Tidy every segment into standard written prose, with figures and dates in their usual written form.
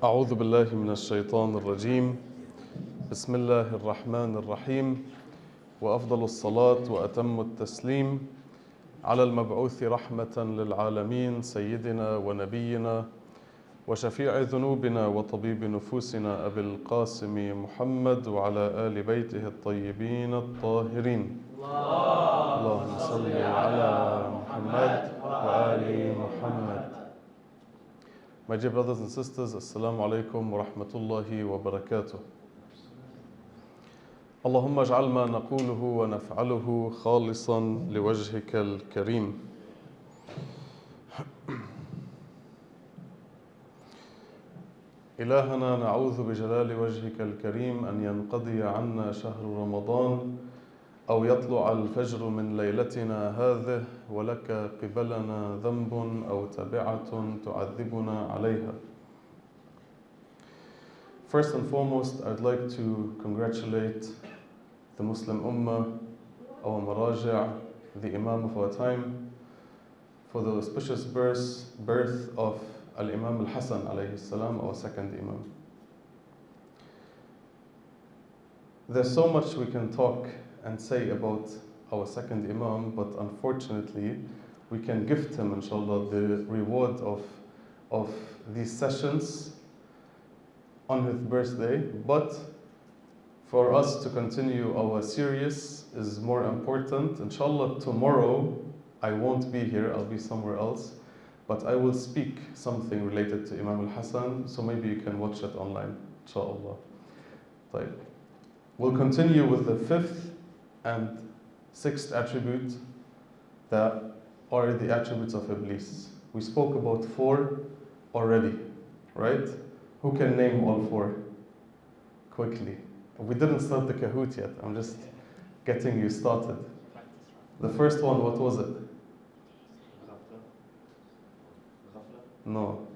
أعوذ بالله من الشيطان الرجيم. بسم الله الرحمن الرحيم. وأفضل الصلاة وأتم التسليم على المبعوث رحمة للعالمين سيدنا ونبينا وشفيع ذنوبنا وطبيب نفوسنا أبي القاسم محمد وعلى آل بيته الطيبين الطاهرين. اللهم صل على محمد وآل محمد. My dear brothers and sisters, Assalamu alaikum wa rahmatullahi wa barakatuh. اللهم اجعل ما نقوله ونفعله خالصا لوجهك الكريم. إلهنا نعوذ بجلال وجهك الكريم أن ينقضي عنا شهر رمضان أو يطلع الفجر من ليلتنا هذه ولك قبلنا ذنب أو تبعة تعذبنا عليها. First and foremost, I'd like to congratulate the Muslim Ummah, our Maraja', the Imam of our time, for the auspicious birth of Al-Imam Al-Hasan alayhi salam, our second Imam. There's so much we can talk and say about our second Imam, but unfortunately we can gift him, inshallah, the reward of these sessions on his birthday. But for us to continue our series is more important. Inshallah, tomorrow I won't be here, I'll be somewhere else, but I will speak something related to Imam Al-Hasan, so maybe you can watch it online, inshallah. Right. We'll continue with the fifth and sixth attribute that are the attributes of Iblis. We spoke about 4 already, right? Who can name all 4? Quickly. We didn't start the Kahoot yet. I'm just getting you started. The first one, what was it? No.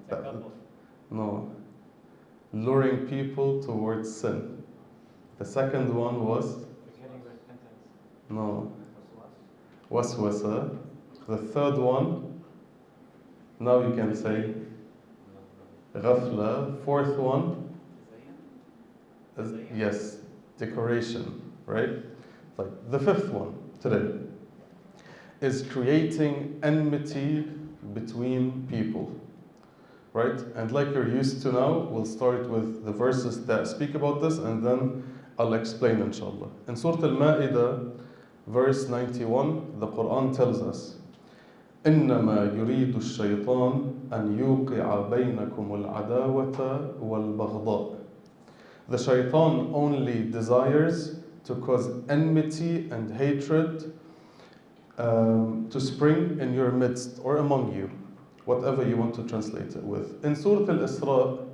No. Luring people towards sin. The second one was? No. Waswasa. The third one, now you can say Ghafla. Fourth one, yes, decoration, right? Like the fifth one today is creating enmity between people, right? And like you're used to now, we'll start with the verses that speak about this and then I'll explain, inshallah. In Surah Al-Ma'idah, verse 91, the Quran tells us, إنما يريد الشيطان أن يوقع بينكم العداوة والبغضاء. The shaitan only desires to cause enmity and hatred to spring in your midst or among you, whatever you want to translate it with. In Surah Al-Isra,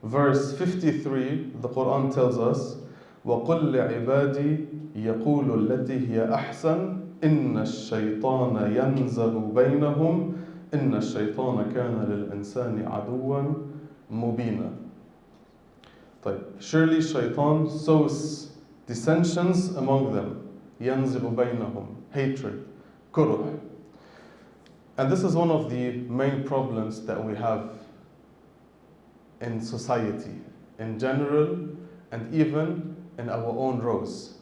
verse 53, the Quran tells us, وَقُلْ لِعِبَادِي يَقُولُ الَّتِي هِيَ أَحْسَنُ إِنَّ الشَّيْطَانَ يَنْزَغُ بَيْنَهُمْ إِنَّ الشَّيْطَانَ كَانَ لِلْإِنسَانِ عَدُوًّا مُبِينًا. Surely Shaytan sows dissensions among them. يَنْزِغُ بَيْنَهُمْ, hatred, kuruh. And this is one of the main problems that we have in society in general and even in our own rows.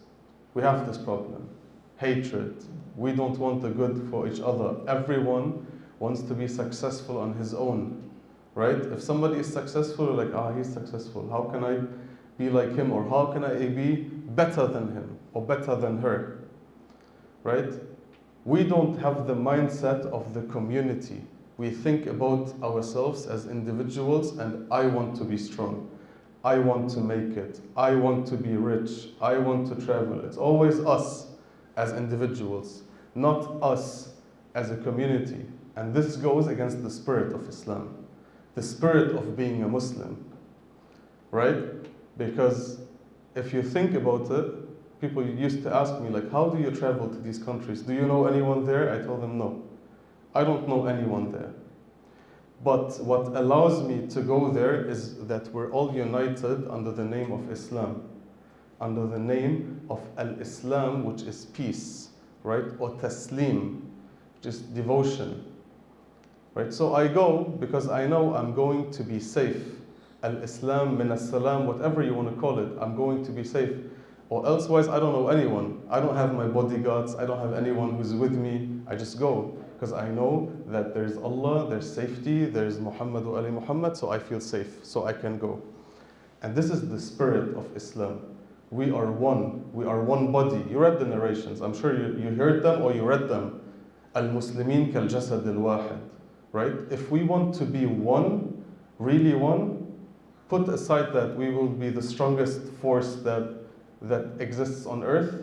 We have this problem. Hatred. We don't want the good for each other. Everyone wants to be successful on his own, right? If somebody is successful, you're like, he's successful. How can I be like him? Or how can I be better than him or better than her, right? We don't have the mindset of the community. We think about ourselves as individuals and I want to be strong. I want to make it. I want to be rich. I want to travel. It's always us as individuals, not us as a community. And this goes against the spirit of Islam, the spirit of being a Muslim, right? Because if you think about it, people used to ask me, like, how do you travel to these countries? Do you know anyone there? I told them, no, I don't know anyone there. But what allows me to go there is that we're all united under the name of Islam, under the name of Al-Islam, which is peace, right? Or Taslim, which is devotion, right? So I go because I know I'm going to be safe. al-Islam min as-salam, whatever you want to call it, I'm going to be safe. Or elsewise, I don't know anyone. I don't have my bodyguards. I don't have anyone who's with me. I just go because I know that there's Allah, there's safety, there's Muhammad wa Ali Muhammad, so I feel safe, so I can go. And this is the spirit of Islam. We are one. We are one body. You read the narrations. I'm sure you heard them or you read them. Al-Muslimin kal-jasad al-wahid. Right? If we want to be one, really one, put aside that we will be the strongest force that exists on earth.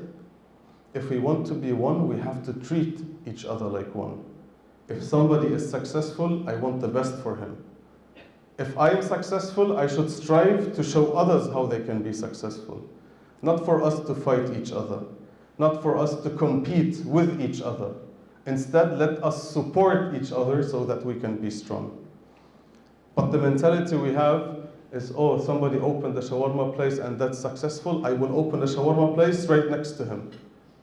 If we want to be one, we have to treat each other like one. If somebody is successful, I want the best for him. If I am successful, I should strive to show others how they can be successful. Not for us to fight each other. Not for us to compete with each other. Instead, let us support each other so that we can be strong. But the mentality we have is, oh, somebody opened a shawarma place and that's successful, I will open a shawarma place right next to him,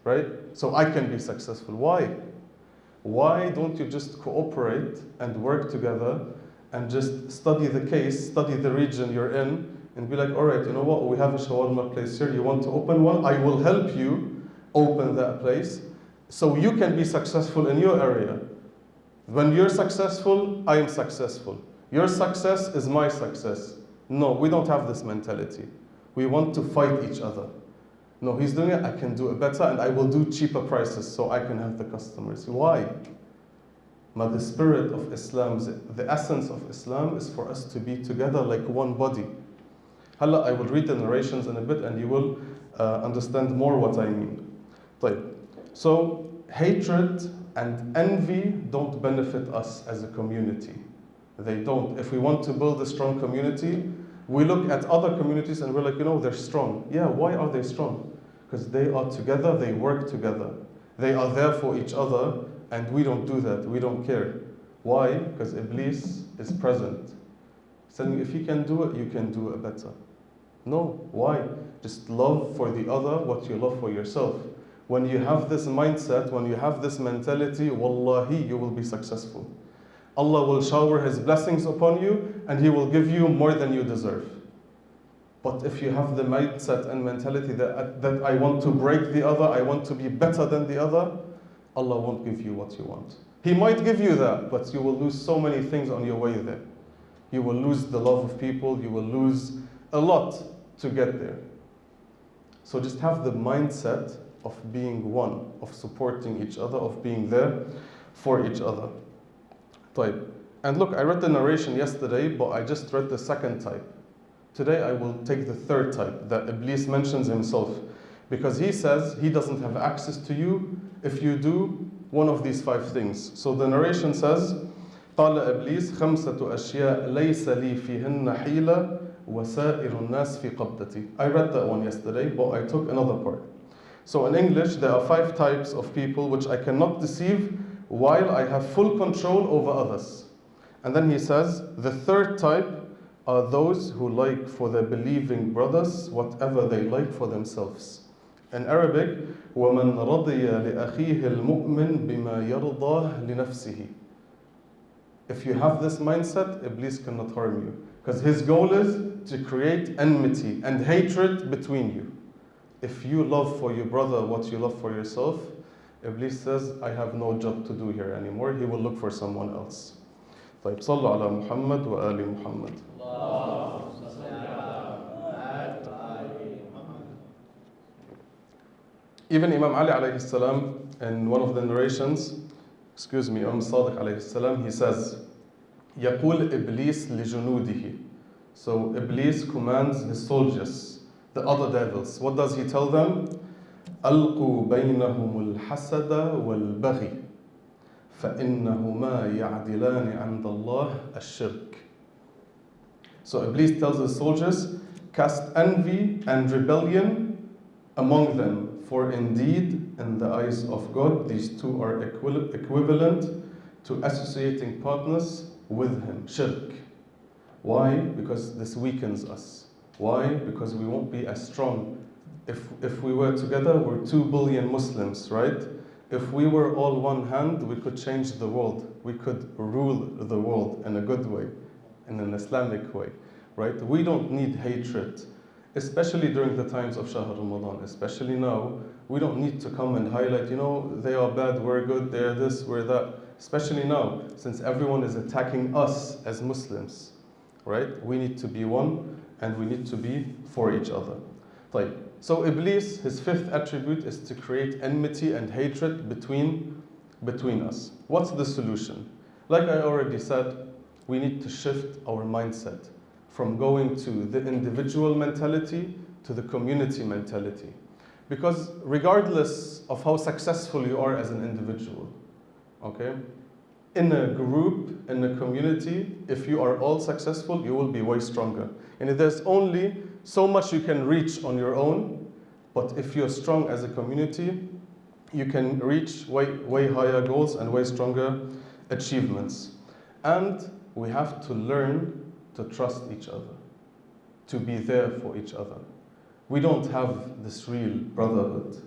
right? So I can be successful. Why? Why don't you just cooperate and work together and just study the case, study the region you're in, and be like, all right, you know what, we have a shawarma place here, you want to open one? I will help you open that place so you can be successful in your area. When you're successful, I am successful. Your success is my success. No, we don't have this mentality. We want to fight each other. No, he's doing it, I can do it better, and I will do cheaper prices so I can have the customers. Why? But the spirit of Islam, the essence of Islam is for us to be together like one body. Hala, I will read the narrations in a bit and you will understand more what I mean. So, hatred and envy don't benefit us as a community. They don't. If we want to build a strong community, we look at other communities and we're like, you know, they're strong. Yeah, why are they strong? Because they are together, they work together. They are there for each other, and we don't do that. We don't care. Why? Because Iblis is present. Saying, if you can do it, you can do it better. No. Why? Just love for the other what you love for yourself. When you have this mindset, when you have this mentality, wallahi, you will be successful. Allah will shower His blessings upon you and He will give you more than you deserve. But if you have the mindset and mentality that I want to break the other, I want to be better than the other, Allah won't give you what you want. He might give you that, but you will lose so many things on your way there. You will lose the love of people, you will lose a lot to get there. So just have the mindset of being one, of supporting each other, of being there for each other. Type. And look, I read the narration yesterday, but I just read the second type. Today I will take the third type that Iblis mentions himself, because he says he doesn't have access to you if you do one of these 5 things. So the narration says, قال إبليس خمسة أشياء ليس لي فيهن حيلة وسائر الناس في قبضتي. I read that one yesterday, but I took another part. So in English, there are 5 types of people which I cannot deceive while I have full control over others. And then he says, the third type are those who like for their believing brothers whatever they like for themselves. In Arabic, وَمَنْ رَضِيَ لِأَخِيهِ الْمُؤْمِنِ بِمَا يَرْضَى لِنَفْسِهِ. If you have this mindset, Iblis cannot harm you. Because his goal is to create enmity and hatred between you. If you love for your brother what you love for yourself, Iblis says, I have no job to do here anymore. He will look for someone else. طيب صلوا على محمد وآل محمد. Even Imam Ali alayhi salam, in one of the narrations, Imam Sadiq alayhi salam, he says, يقول إبليس لجنوده. So Iblis commands his soldiers, the other devils. What does he tell them? ألقوا بينهم الحسد والبغي فإنهما يعدلان عند الله الشرك. So Iblis tells his soldiers, cast envy and rebellion among them, for indeed in the eyes of God these two are equivalent to associating partners with him, shirk. Why? Because this weakens us. Why? Because we won't be as strong. If we were together, we're 2 billion Muslims, right? If we were all one hand, we could change the world. We could rule the world in a good way, in an Islamic way. right? We don't need hatred, especially during the times of Shahr Ramadan, especially now. We don't need to come and highlight, they are bad, we're good, they're this, we're that. Especially now, since everyone is attacking us as Muslims, right? We need to be one, and we need to be for each other. طيب. So Iblis, his fifth attribute is to create enmity and hatred between us. What's the solution? Like I already said, we need to shift our mindset from going to the individual mentality to the community mentality. Because regardless of how successful you are as an individual, okay, in a group, in a community, if you are all successful, you will be way stronger. And there's only so much you can reach on your own, but if you're strong as a community, you can reach way higher goals and way stronger achievements. And we have to learn to trust each other, to be there for each other. We don't have this real brotherhood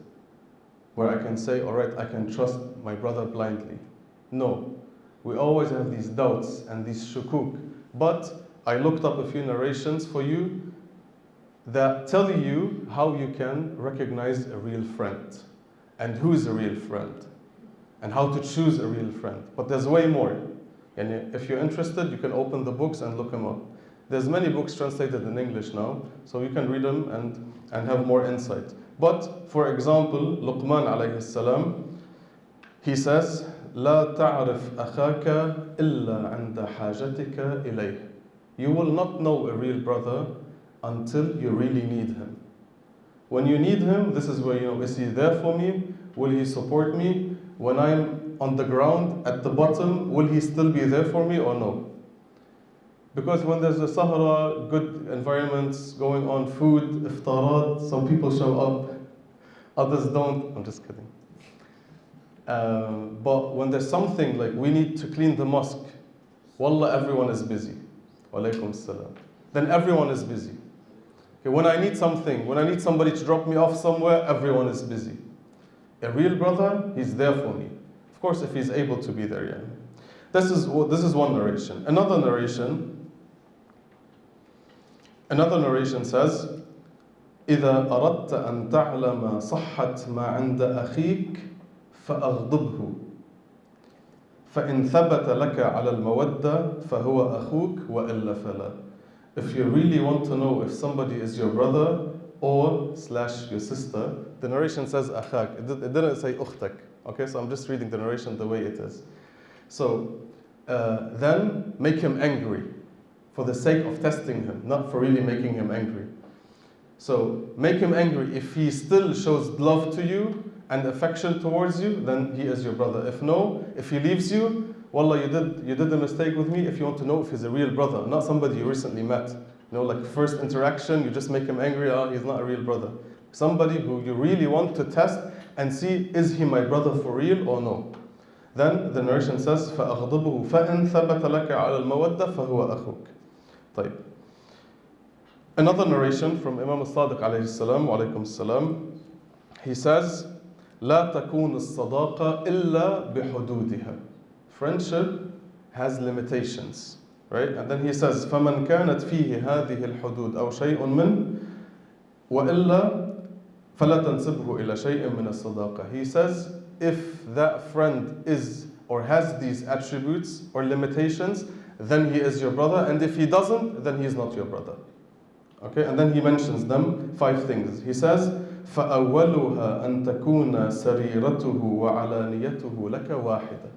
where I can say, all right, I can trust my brother blindly. No, we always have these doubts and these shukuk. But I looked up a few narrations for you that tell you how you can recognize a real friend and who is a real friend and how to choose a real friend. But there's way more. And if you're interested, you can open the books and look them up. There's many books translated in English now, so you can read them and have more insight. But for example, Luqman alayhi salam, he says, لا تعرف أخاك إلا عند حاجتك إليه. You will not know a real brother until you really need him. When you need him, this is where is he there for me? Will he support me? When I'm on the ground at the bottom, will he still be there for me or no? Because when there's a Zahra, good environments going on, food, iftarat, some people show up, others don't. I'm just kidding. But when there's something like we need to clean the mosque, wallah, everyone is busy. Walaikum salam. Then everyone is busy. Okay, when I need something, when I need somebody to drop me off somewhere, everyone is busy. A real brother, he's there for me. Of course, if he's able to be there, yeah. This is one narration. Another narration says, إذا أردت أن تعلم صحة ما عند أخيك فأغضبه فإن ثبت لك على المودة فهو أخوك وإلا فلا. If you really want to know if somebody is your brother or / your sister, the narration says أخاك. It didn't say أختك. Okay, so I'm just reading the narration the way it is. So then make him angry for the sake of testing him, not for really making him angry. So make him angry. If he still shows love to you and affection towards you, then he is your brother. If no, if he leaves you, wallah, you did a mistake with me. If you want to know if he's a real brother, not somebody you recently met. Like first interaction, you just make him angry, he's not a real brother. Somebody who you really want to test and see, is he my brother for real or no? Then the narration says, فَأَغْضِبُهُ فَإِنْ ثَبَتَ لَكَ عَلَى الْمَوَدَّةِ فَهُوَ أَخُوكَ. طيب. Another narration from Imam al-Sadiq alayhi salam, wa alaykum salam, he says, لا تكون الصداقة إلا بحدودها. Friendship has limitations, right? And then he says, فمن كانت فيه هذه الحدود أو شيء من وإلا فلا تنسبه إلى شيء من الصداقة. He says, if that friend is or has these attributes or limitations, then he is your brother, and if he doesn't, then he is not your brother. Okay, and then he mentions them, 5 things. He says, فأولها أن تكون سريرته وعلانيته لك واحدة.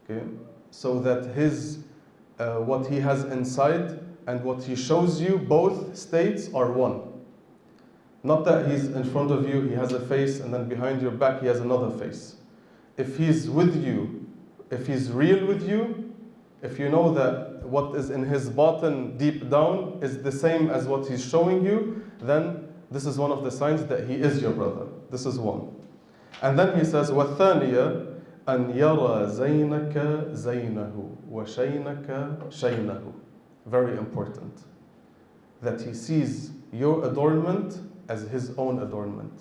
Okay, so that his what he has inside and what he shows you, both states are one. Not that he's in front of you, he has a face, and then behind your back he has another face. If he's with you, if he's real with you, if you know that what is in his batin deep down is the same as what he's showing you, then this is one of the signs that he is your brother. This is one. And then he says, وَالثَّانِيَةِ أَنْ يَرَى زَيْنَكَ زَيْنَهُ وَشَيْنَكَ شَيْنَهُ. Very important. That he sees your adornment as his own adornment.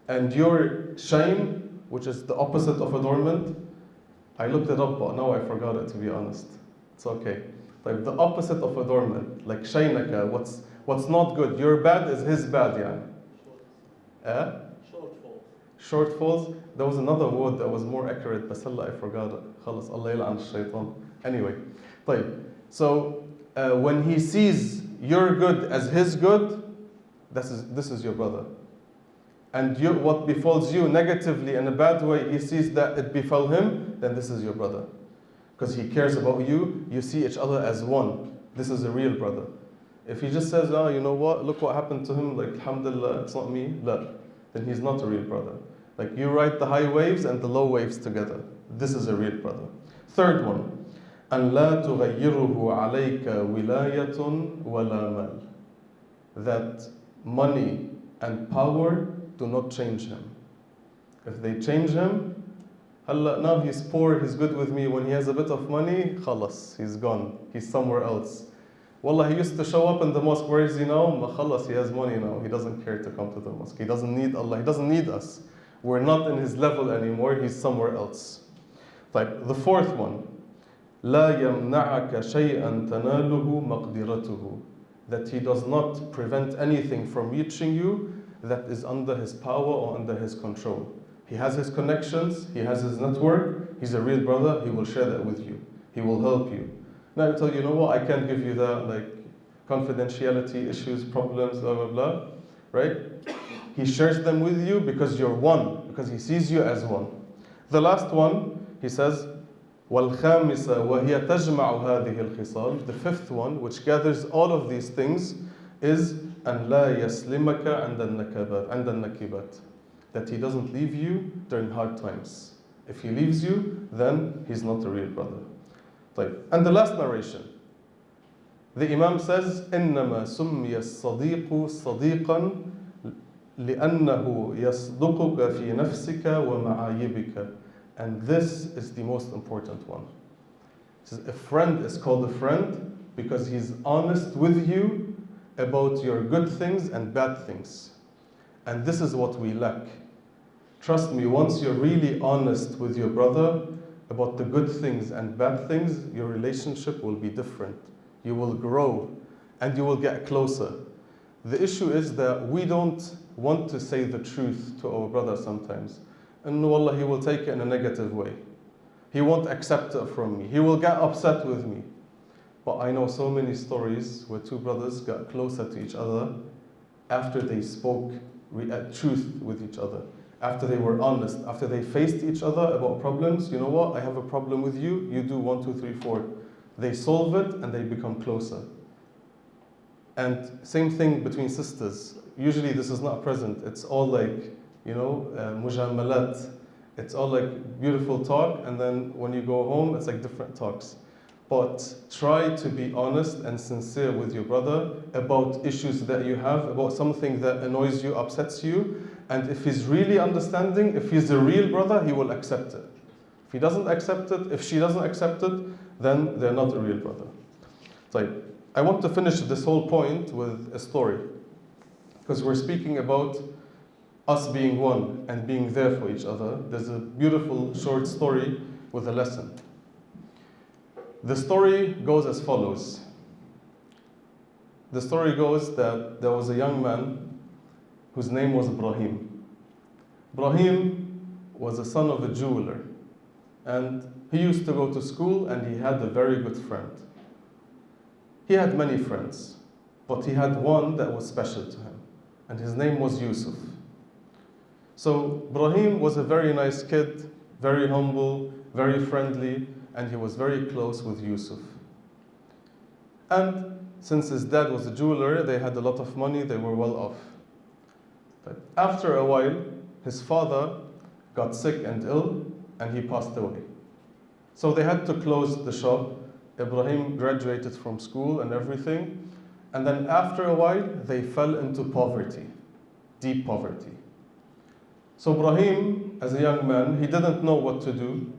And your shame, which is the opposite of adornment, I looked it up, but now I forgot it, to be honest. It's okay. Like the opposite of adornment, like shaynaka, what's not good. Your bad is his bad, yani. Eh? Shortfalls. There was another word that was more accurate, but I forgot it. خلاص الله يلعن الشيطان. Anyway, طيب. So when he sees your good as his good, this is your brother. And what befalls you negatively in a bad way, he sees that it befell him, then this is your brother. Because he cares about you, you see each other as one. This is a real brother. If he just says, oh, you know what, look what happened to him, like, alhamdulillah, it's not me, la, then he's not a real brother. Like, you ride the high waves and the low waves together. This is a real brother. Third one, أن لا تغيره عليك ولاية ولا مال. That money and power do not change him. If they change him, now he's poor, he's good with me. When he has a bit of money, khalas, he's gone. He's somewhere else. Wallah, he used to show up in the mosque. Where is he now? Khalas, he has money now. He doesn't care to come to the mosque. He doesn't need Allah. He doesn't need us. We're not in his level anymore. He's somewhere else. Like the fourth one, لا يمنعك شيئا تناله مقدرته. That he does not prevent anything from reaching you that is under his power or under his control. He has his connections, he has his network, he's a real brother, he will share that with you. He will help you. Now you tell you know what, I can't give you that, like confidentiality issues, problems, blah, blah, blah, right? He shares them with you because you're one, because he sees you as one. The last one, he says, وَالْخَامِسَ وَهِيَ تَجْمَعُ هَذِهِ الْخِصَالِ. The fifth one, which gathers all of these things, is أَنْ لَا يَسْلِمَكَ عَنْدَ النَّكِبَاتِ. That he doesn't leave you during hard times. If he leaves you, then he's not a real brother. طيب. And the last narration, the Imam says, إِنَّمَا سُمِّيَ الصَّدِيقُ صَدِيقًا لِأَنَّهُ يَصْدُقُكَ فِي نَفْسِكَ وَمَعَايِبِكَ. And this is the most important one. It says, a friend is called a friend because he's honest with you about your good things and bad things. And this is what we lack. Trust me, once you're really honest with your brother about the good things and bad things, your relationship will be different. You will grow and you will get closer. The issue is that we don't want to say the truth to our brother sometimes. And wallah, he will take it in a negative way. He won't accept it from me. He will get upset with me. But I know so many stories where two brothers got closer to each other after they spoke truth with each other. After they were honest, after they faced each other about problems. You know what, I have a problem with you, you do 1, 2, 3, 4. They solve it and they become closer. And same thing between sisters. Usually this is not present. It's all like, mujamalat. It's all like beautiful talk, and then when you go home, it's like different talks. But try to be honest and sincere with your brother about issues that you have, about something that annoys you, upsets you. And if he's really understanding, if he's a real brother, he will accept it. If he doesn't accept it, if she doesn't accept it, then they're not a real brother. So I want to finish this whole point with a story, because we're speaking about us being one and being there for each other. There's a beautiful short story with a lesson. The story goes as follows. The story goes that there was a young man whose name was Ibrahim. Ibrahim was the son of a jeweler, and he used to go to school, and he had a very good friend. He had many friends, but he had one that was special to him, and his name was Yusuf. So Ibrahim was a very nice kid, very humble, very friendly, and he was very close with Yusuf. And since his dad was a jeweler, they had a lot of money, they were well off. But after a while, his father got sick and ill, and he passed away. So they had to close the shop. Ibrahim graduated from school and everything. And then after a while, they fell into poverty, deep poverty. So Ibrahim, as a young man, he didn't know what to do.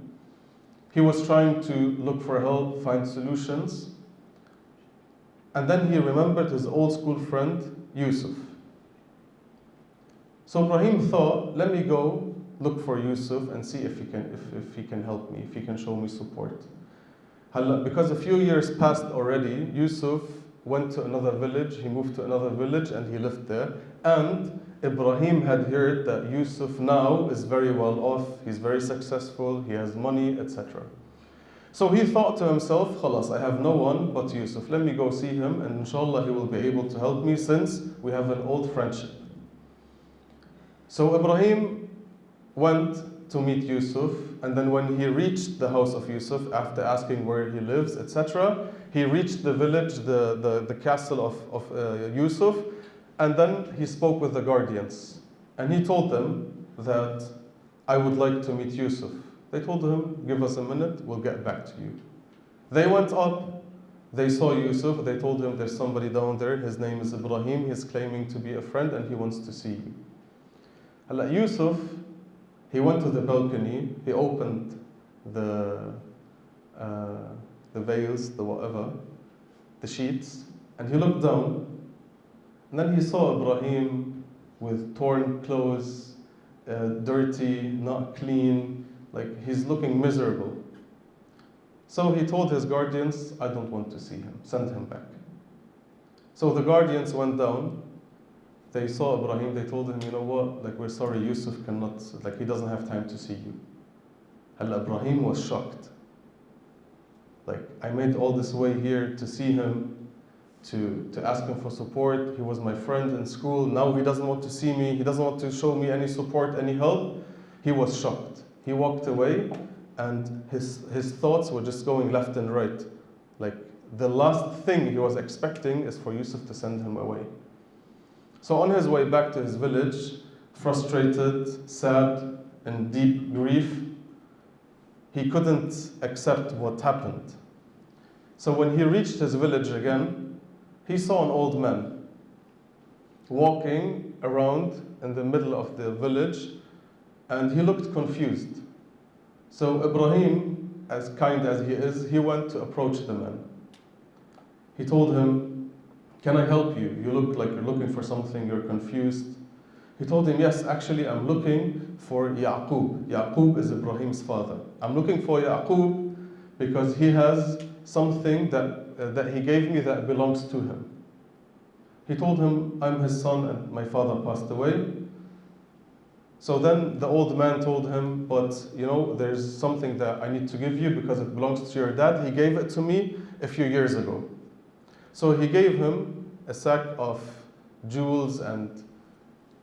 He was trying to look for help, find solutions. And then he remembered his old school friend, Yusuf. So Ibrahim thought, let me go look for Yusuf and see if he can help me, if he can show me support. Because a few years passed already, Yusuf went to another village, he moved to another village and he lived there. And Ibrahim had heard that Yusuf now is very well off, he's very successful, he has money, etc. So he thought to himself, Khalas, I have no one but Yusuf. Let me go see him and inshallah he will be able to help me since we have an old friendship. So Ibrahim went to meet Yusuf, and then when he reached the house of Yusuf, after asking where he lives, etc., he reached the village, the castle of Yusuf, and then he spoke with the guardians. And he told them that I would like to meet Yusuf. They told him, give us a minute, we'll get back to you. They went up, they saw Yusuf, they told him there's somebody down there, his name is Ibrahim, he's claiming to be a friend and he wants to see you. Yusuf, he went to the balcony, he opened the veils, the whatever, the sheets, and he looked down, and then he saw Ibrahim with torn clothes, dirty, not clean, like he's looking miserable. So he told his guardians, I don't want to see him, send him back. So the guardians went down, they saw Ibrahim, they told him, you know what, like we're sorry, Yusuf cannot, like he doesn't have time to see you. Ibrahim was shocked. Like, I made all this way here to see him, to ask him for support. He was my friend in school. Now he doesn't want to see me. He doesn't want to show me any support, any help. He was shocked. He walked away, and his thoughts were just going left and right. Like, the last thing he was expecting is for Yusuf to send him away. So on his way back to his village, frustrated, sad, in deep grief, he couldn't accept what happened. So when he reached his village again, he saw an old man walking around in the middle of the village, and he looked confused. So Ibrahim, as kind as he is, he went to approach the man. He told him, can I help you? You look like you're looking for something, you're confused. He told him, yes, actually I'm looking for Yaqub. Yaqub is Ibrahim's father. I'm looking for Yaqub because he has something that he gave me that belongs to him. He told him, I'm his son and my father passed away. So then the old man told him, but you know, there's something that I need to give you because it belongs to your dad. He gave it to me a few years ago. So he gave him a sack of jewels, and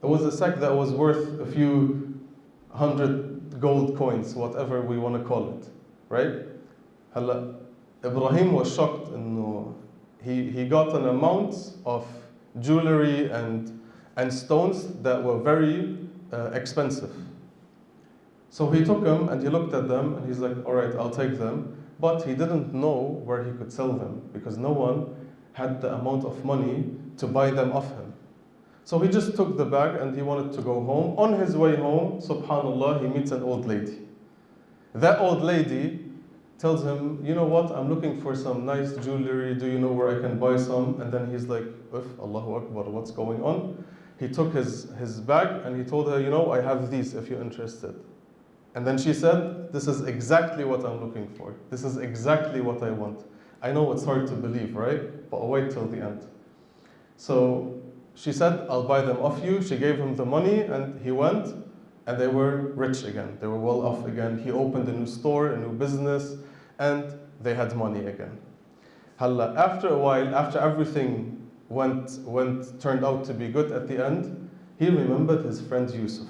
it was a sack that was worth a few hundred gold coins, whatever we want to call it, right? Ibrahim was shocked, and he got an amount of jewelry and stones that were very expensive. So he took them and he looked at them and he's like, all right, I'll take them. But he didn't know where he could sell them because no one had the amount of money to buy them off him. So he just took the bag and he wanted to go home. On his way home, subhanAllah, he meets an old lady. That old lady tells him, you know what, I'm looking for some nice jewelry. Do you know where I can buy some? And then he's like, Allahu Akbar, what's going on? He took his bag and he told her, you know, I have these if you're interested. And then she said, this is exactly what I'm looking for. This is exactly what I want. I know it's hard to believe, right? But wait till the end. So she said, I'll buy them off you. She gave him the money and he went, and they were rich again. They were well off again. He opened a new store, a new business, and they had money again. After a while, after everything turned out to be good at the end, he remembered his friend Yusuf.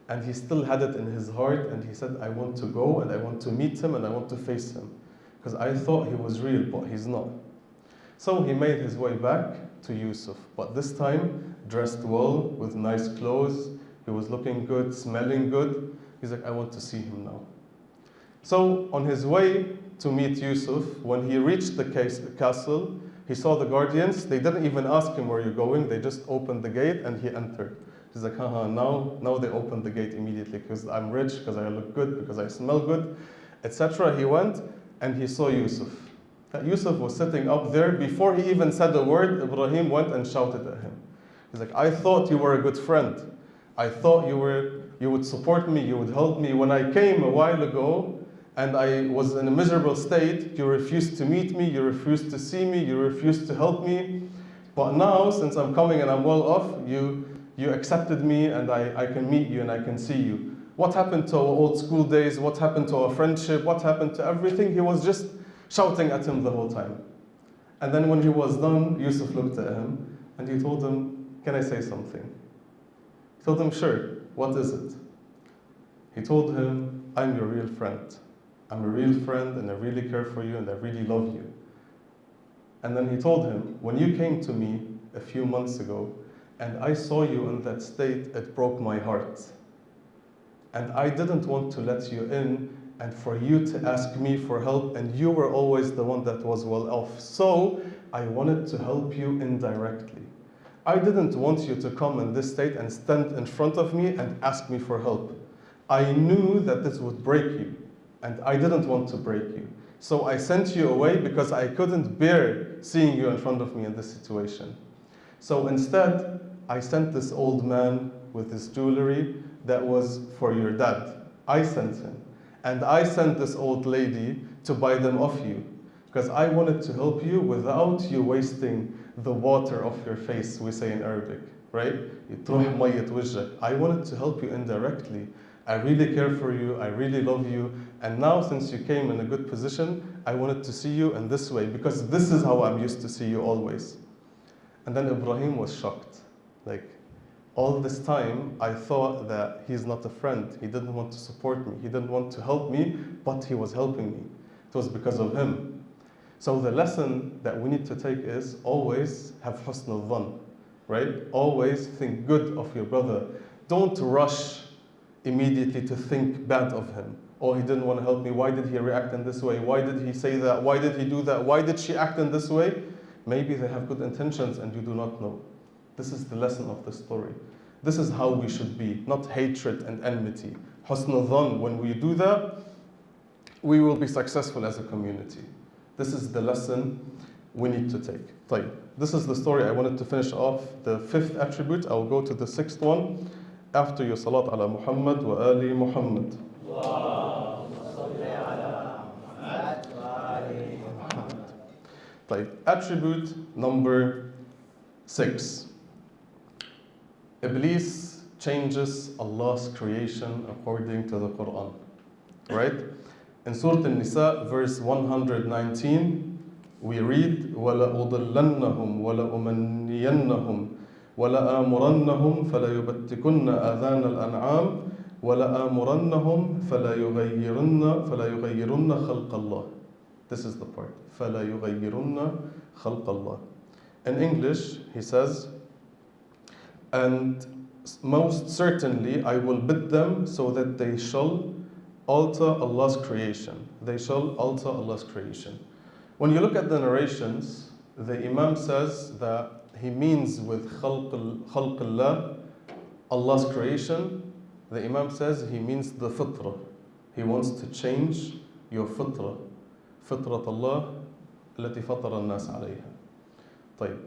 And he still had it in his heart, and he said, I want to go and I want to meet him and I want to face him. Because I thought he was real, but he's not. So he made his way back to Yusuf, but this time dressed well, with nice clothes. He was looking good, smelling good. He's like, I want to see him now. So on his way to meet Yusuf, when he reached the castle, he saw the guardians. They didn't even ask him where you're going. They just opened the gate and he entered. He's like, now they opened the gate immediately because I'm rich, because I look good, because I smell good, etc. He went and he saw Yusuf. Yusuf was sitting up there. Before he even said a word, Ibrahim went and shouted at him. He's like, I thought you were a good friend. I thought you would support me, you would help me. When I came a while ago, and I was in a miserable state, you refused to meet me, you refused to see me, you refused to help me. But now, since I'm coming and I'm well off, you accepted me, and I can meet you and I can see you. What happened to our old school days? What happened to our friendship? What happened to everything? He was just shouting at him the whole time. And then when he was done, Yusuf looked at him and he told him, can I say something? He told him, sure, what is it? He told him, I'm your real friend. I'm a real friend and I really care for you and I really love you. And then he told him, when you came to me a few months ago and I saw you in that state, it broke my heart. And I didn't want to let you in and for you to ask me for help, and you were always the one that was well off. So I wanted to help you indirectly. I didn't want you to come in this state and stand in front of me and ask me for help. I knew that this would break you, and I didn't want to break you. So I sent you away because I couldn't bear seeing you in front of me in this situation. So instead, I sent this old man with his jewelry that was for your dad. I sent him. And I sent this old lady to buy them off you, because I wanted to help you without you wasting the water off your face, we say in Arabic, right? I wanted to help you indirectly. I really care for you, I really love you, and now since you came in a good position, I wanted to see you in this way, because this is how I'm used to see you always. And then Ibrahim was shocked. Like, all this time, I thought that he's not a friend. He didn't want to support me. He didn't want to help me, but he was helping me. It was because of him. So the lesson that we need to take is always have husn al-dhan, right? Always think good of your brother. Don't rush immediately to think bad of him. Oh, he didn't want to help me. Why did he react in this way? Why did he say that? Why did he do that? Why did she act in this way? Maybe they have good intentions and you do not know. This is the lesson of the story. This is how we should be, not hatred and enmity. Husn al-dhan, when we do that, we will be successful as a community. This is the lesson we need to take. This is the story I wanted to finish off. The fifth attribute, I'll go to the sixth one. After your salat ala Muhammad wa ali Muhammad. Attribute number 6. Iblis changes Allah's creation according to the Quran. Right? In Surah An-Nisa, verse 119, we read, وَلَأُضِلَّنَّهُمْ وَلَأُمَنِّيَنَّهُمْ وَلَآمُرَنَّهُمْ فَلَيُبَتِّكُنَّ آذَانَ الْأَنْعَامِ وَلَآمُرَنَّهُمْ فَلَيُغَيِّرُنَّ خَلْقَ اللَّهِ. This is the part. فَلَيُغَيِّرُنَّ خَلْقَ اللَّهِ. In English, he says, and most certainly I will bid them so that they shall alter Allah's creation. They shall alter Allah's creation. When you look at the narrations, the Imam says that he means with khalq Allah, Allah's creation. The Imam says he means the fitrah. He wants to change your fitrah. Fitrat Allah, التي فطر الناس عليها. طيب.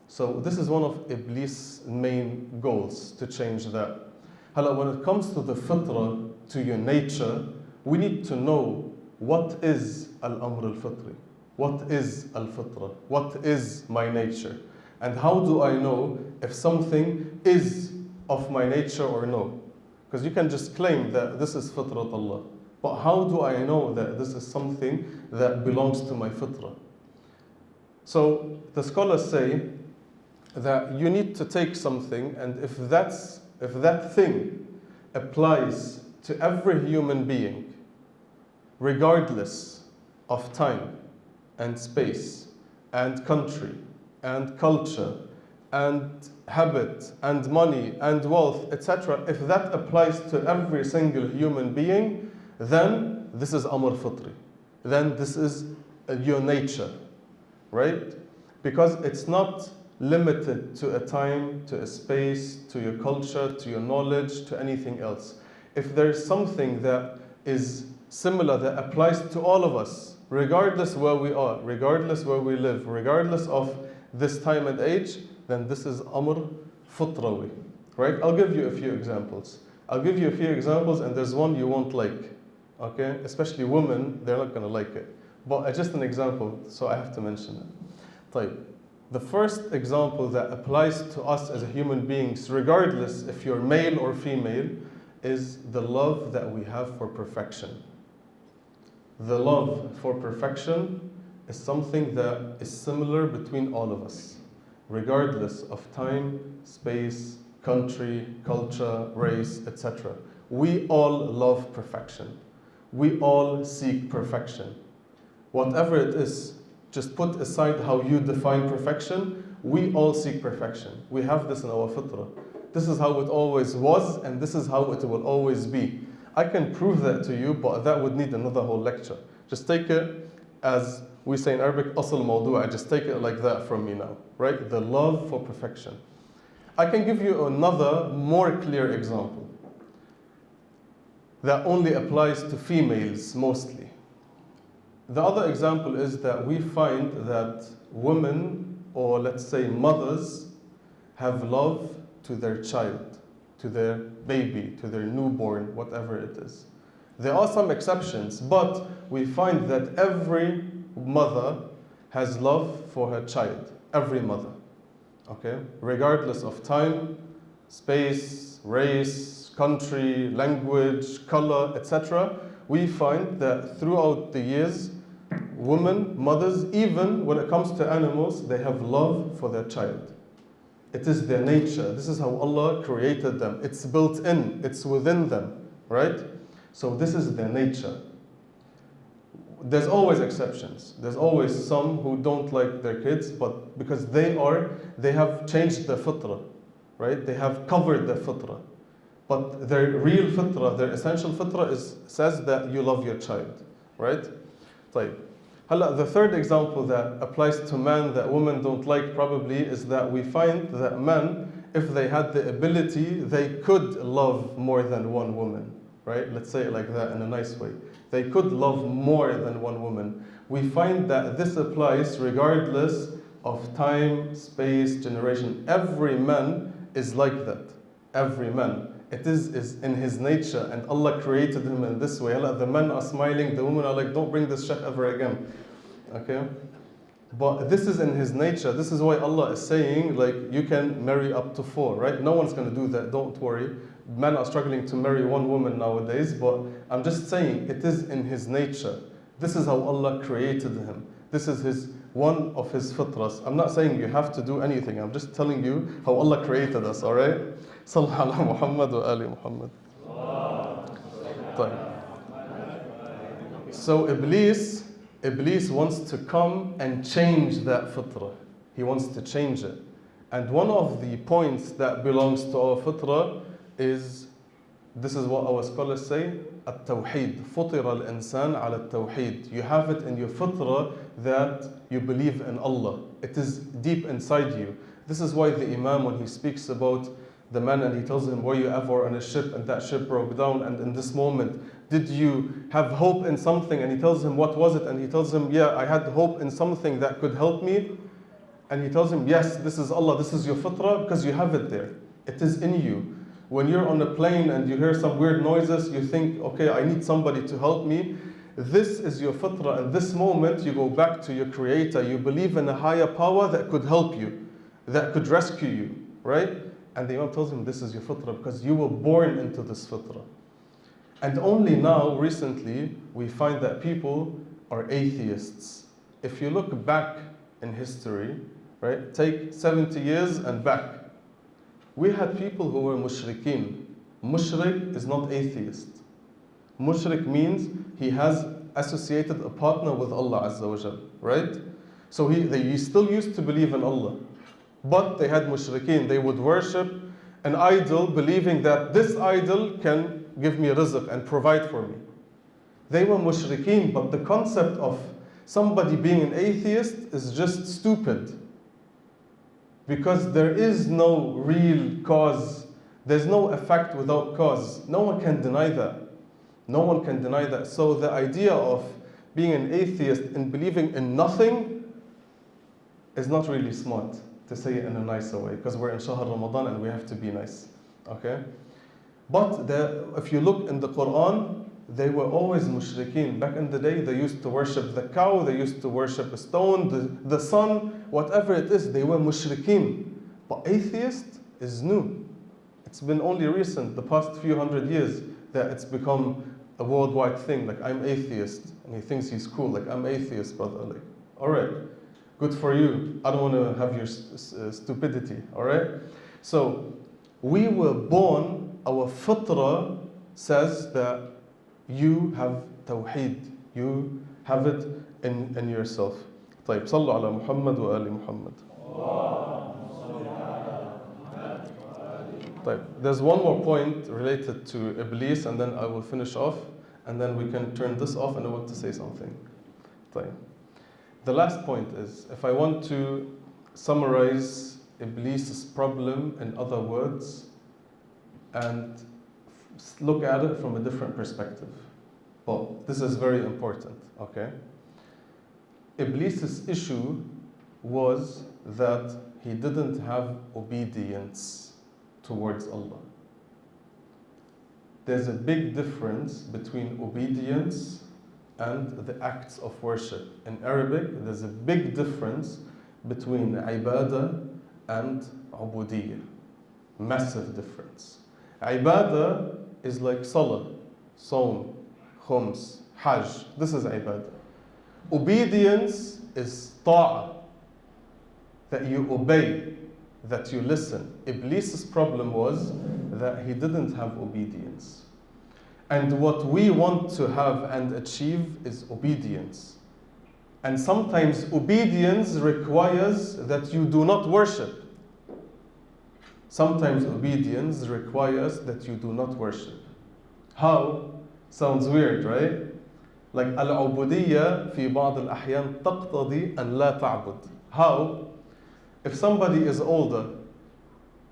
So this is one of Iblis' main goals, to change that. When it comes to the fitrah, to your nature, we need to know what is al-amr al-fitri. What is al-fitrah? What is my nature? And how do I know if something is of my nature or no? Because you can just claim that this is fitrat Allah. But how do I know that this is something that belongs to my fitrah? So the scholars say that you need to take something, and if that thing applies to every human being, regardless of time and space and country and culture and habit and money and wealth, etc., if that applies to every single human being, then this is Amr Fitri. Then this is your nature, right? Because it's not limited to a time, to a space, to your culture, to your knowledge, to anything else. If there's something that is similar, that applies to all of us, regardless where we are, regardless where we live, regardless of this time and age, then this is Amr Fitrawi, right? I'll give you a few examples. And there's one you won't like, Okay, especially women, they're not going to like it. But just an example, so I have to mention it. طيب. The first example that applies to us as human beings, regardless if you're male or female, is the love that we have for perfection. The love for perfection is something that is similar between all of us, regardless of time, space, country, culture, race, etc. We all love perfection. We all seek perfection. Whatever it is, just put aside how you define perfection. We all seek perfection. We have this in our fitrah. This is how it always was, and this is how it will always be. I can prove that to you, but that would need another whole lecture. Just take it as we say in Arabic, asl mawdu'a. Just take it like that from me now, right? The love for perfection. I can give you another more clear example that only applies to females mostly. The other example is that we find that women, or let's say mothers, have love to their child, to their baby, to their newborn, whatever it is. There are some exceptions, but we find that every mother has love for her child. Every mother, okay? Regardless of time, space, race, country, language, color, etc. We find that throughout the years, women, mothers, even when it comes to animals, they have love for their child. It is their nature. This is how Allah created them. It's built in, it's within them, right? So this is their nature. There's always exceptions. There's always some who don't like their kids, but because they have changed their fitrah, right? They have covered their fitrah. But their real fitrah, their essential fitrah says that you love your child, right? طيب. The third example that applies to men that women don't like probably is that we find that men, if they had the ability, they could love more than one woman, right? Let's say it like that in a nice way. They could love more than one woman. We find that this applies regardless of time, space, generation. Every man is like that. Every man. It is in his nature, and Allah created him in this way. The men are smiling, the women are like, don't bring this sheikh ever again. Okay? But this is in his nature. This is why Allah is saying, like, you can marry up to 4, right? No one's going to do that, don't worry. Men are struggling to marry one woman nowadays, but I'm just saying, it is in his nature. This is how Allah created him. This is one of his fitras. I'm not saying you have to do anything. I'm just telling you how Allah created us, all right? Sallallahu ala Muhammad wa ali Muhammad. So Iblis wants to come and change that fitrah. He wants to change it. And one of the points that belongs to our fitrah is, this is what our scholars say, التوحيد. فطر الإنسان على التوحيد. You have it in your fitrah that you believe in Allah. It is deep inside you. This is why the Imam, when he speaks about the man and he tells him, were you ever on a ship and that ship broke down, and in this moment, did you have hope in something? And he tells him, what was it? And he tells him, yeah, I had hope in something that could help me. And he tells him, yes, this is Allah, this is your fitrah, because you have it there. It is in you. When you're on a plane and you hear some weird noises, you think, okay, I need somebody to help me. This is your fitrah. In this moment, you go back to your creator. You believe in a higher power that could help you, that could rescue you, right? And the Imam tells him, this is your fitrah, because you were born into this fitrah. And only now, recently, we find that people are atheists. If you look back in history, right, take 70 years and back, we had people who were mushrikeen. Mushrik is not atheist. Mushrik means he has associated a partner with Allah Azza wa Jal, right? So they still used to believe in Allah. But they had mushrikeen. They would worship an idol, believing that this idol can give me rizq and provide for me. They were mushrikeen, but the concept of somebody being an atheist is just stupid. Because there is no real cause. There's no effect without cause. No one can deny that. No one can deny that. So the idea of being an atheist and believing in nothing is not really smart, to say it in a nicer way, because we're in Shahr Ramadan and we have to be nice, okay? But if you look in the Quran, they were always mushrikeen. Back in the day, they used to worship the cow, they used to worship a stone, the sun, whatever it is, they were mushrikeen. But atheist is new. It's been only recent, the past few hundred years, that it's become a worldwide thing. Like, I'm atheist, and he thinks he's cool. Like, I'm atheist, brother. Like, all right, good for you. I don't want to have your stupidity, all right? So, we were born, our fitrah says that you have tawheed, you have it in yourself. طيب, صلوا على محمد وآل محمد. طيب, there's one more point related to Iblis, and then I will finish off, and then we can turn this off, and I want to say something. طيب. The last point is, if I want to summarize Iblis's problem in other words, and look at it from a different perspective. Well, this is very important, okay? Iblis's issue was that he didn't have obedience towards Allah. There's a big difference between obedience and the acts of worship. In Arabic, there's a big difference between ibadah and ubudiyyah. Massive difference. Ibadah is like salah, sawm, khums, hajj. This is ibadah. Obedience is ta'ah, that you obey, that you listen. Iblis's problem was that he didn't have obedience. And what we want to have and achieve is obedience. And sometimes obedience requires that you do not worship. Sometimes obedience requires that you do not worship. How? Sounds weird, right? Like al-ubudiyya fi ba'd al-ahyan taqtadi an la ta'bud. How? If somebody is older,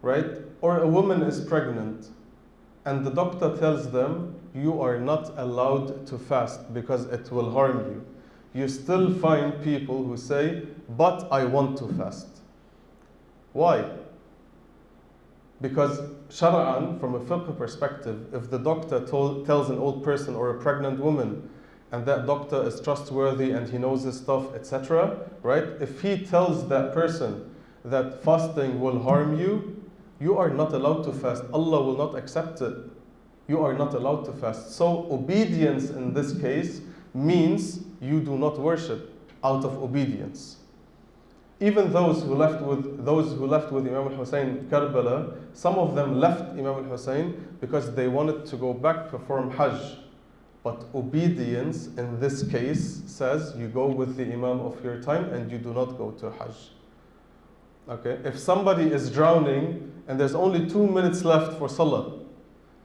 right? Or a woman is pregnant, and the doctor tells them, you are not allowed to fast because it will harm you. You still find people who say, but I want to fast. Why? Because shar'an, from a fiqh perspective, if the doctor tells an old person or a pregnant woman, and that doctor is trustworthy and he knows his stuff, etc., right? If he tells that person that fasting will harm you, you are not allowed to fast. Allah will not accept it. You are not allowed to fast. So obedience in this case means you do not worship out of obedience. Even those who left with Imam al-Hussein Karbala, some of them left Imam al-Hussein because they wanted to go back perform Hajj. But obedience in this case says you go with the Imam of your time and you do not go to Hajj. Okay? If somebody is drowning and there's only 2 minutes left for Salah,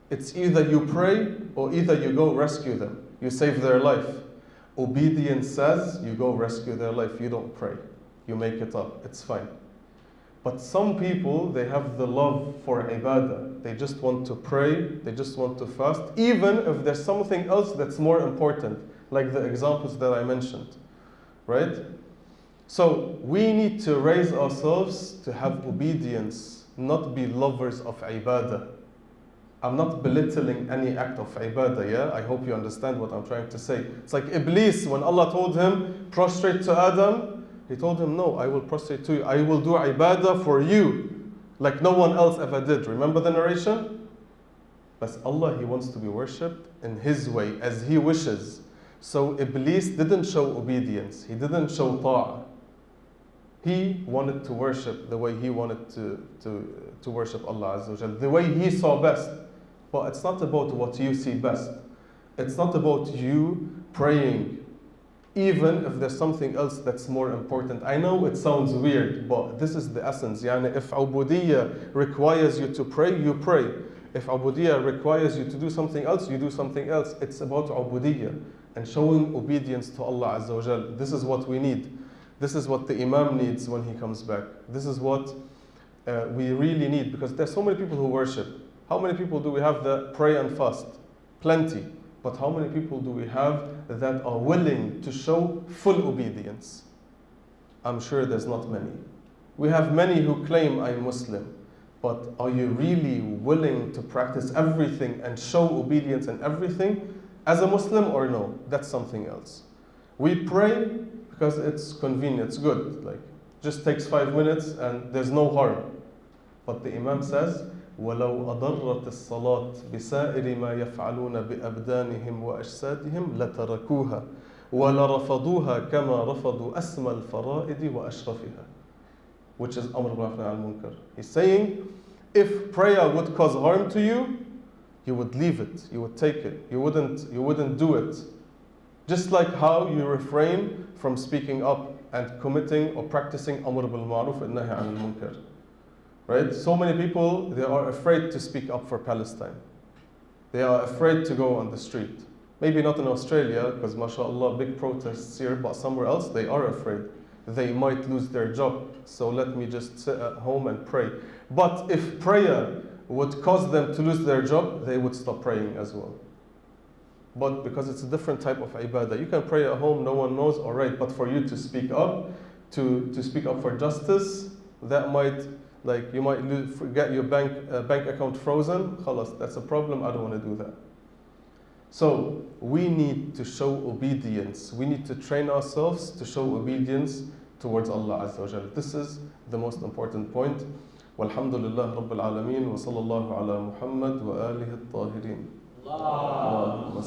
it's either you pray or either you go rescue them. You save their life. Obedience says you go rescue their life. You don't pray. You make it up. It's fine. But some people, they have the love for ibadah. They just want to pray. They just want to fast. Even if there's something else that's more important, like the examples that I mentioned. Right? So we need to raise ourselves to have obedience, not be lovers of ibadah. I'm not belittling any act of ibadah, yeah? I hope you understand what I'm trying to say. It's like Iblis, when Allah told him, prostrate to Adam, he told him, no, I will prostrate to you. I will do ibadah for you, like no one else ever did. Remember the narration? But Allah, He wants to be worshipped in His way, as He wishes. So Iblis didn't show obedience. He didn't show ta'ah. He wanted to worship the way he wanted to worship Allah Azza wa Jal, the way he saw best. But it's not about what you see best. It's not about you praying, even if there's something else that's more important. I know it sounds weird, but this is the essence. Yani, if ubudiyyah requires you to pray, you pray. If ubudiyyah requires you to do something else, you do something else. It's about ubudiyyah and showing obedience to Allah Azza wa Jal. This is what we need. This is what the Imam needs when he comes back. This is what we really need, because there's so many people who worship. How many people do we have that pray and fast? Plenty. But how many people do we have that are willing to show full obedience? I'm sure there's not many. We have many who claim I'm Muslim, but are you really willing to practice everything and show obedience in everything? As a Muslim or no, that's something else. We pray because it's convenient, it's good. Like, just takes 5 minutes and there's no harm. But the Imam says, وَلَوْ أَضَرَّتِ الصَّلَاةِ بِسَائِرِ مَا يَفْعَلُونَ بِأَبْدَانِهِمْ وَأَجْسَادِهِمْ لَتَرَكُوهَا وَلَرَفَضُوهَا كَمَا رَفَضُوا أَسْمَى الْفَرَائِدِ وَأَشْرَفِهَا, which is Amr bil Ma'ruf and Munkar. He's saying, if prayer would cause harm to you, you would leave it, you would take it, you wouldn't do it. Just like how you refrain from speaking up and committing or practicing Amr bil Ma'ruf and Nahy anil Munkar. Right? So many people, they are afraid to speak up for Palestine. They are afraid to go on the street. Maybe not in Australia, because mashallah, big protests here, but somewhere else they are afraid. They might lose their job, so let me just sit at home and pray. But if prayer would cause them to lose their job, they would stop praying as well. But because it's a different type of ibadah, you can pray at home, no one knows, all right, but for you to speak up, to speak up for justice, that might, like, you might get your bank account frozen. Khalas, that's a problem, I don't want to do that. So we need to show obedience. We need to train ourselves to show obedience towards Allah Azza wa Jal. This is the most important point. Walhamdulillah Rabbil Alameen wa sallallahu ala Muhammad wa alihi at-tahirin.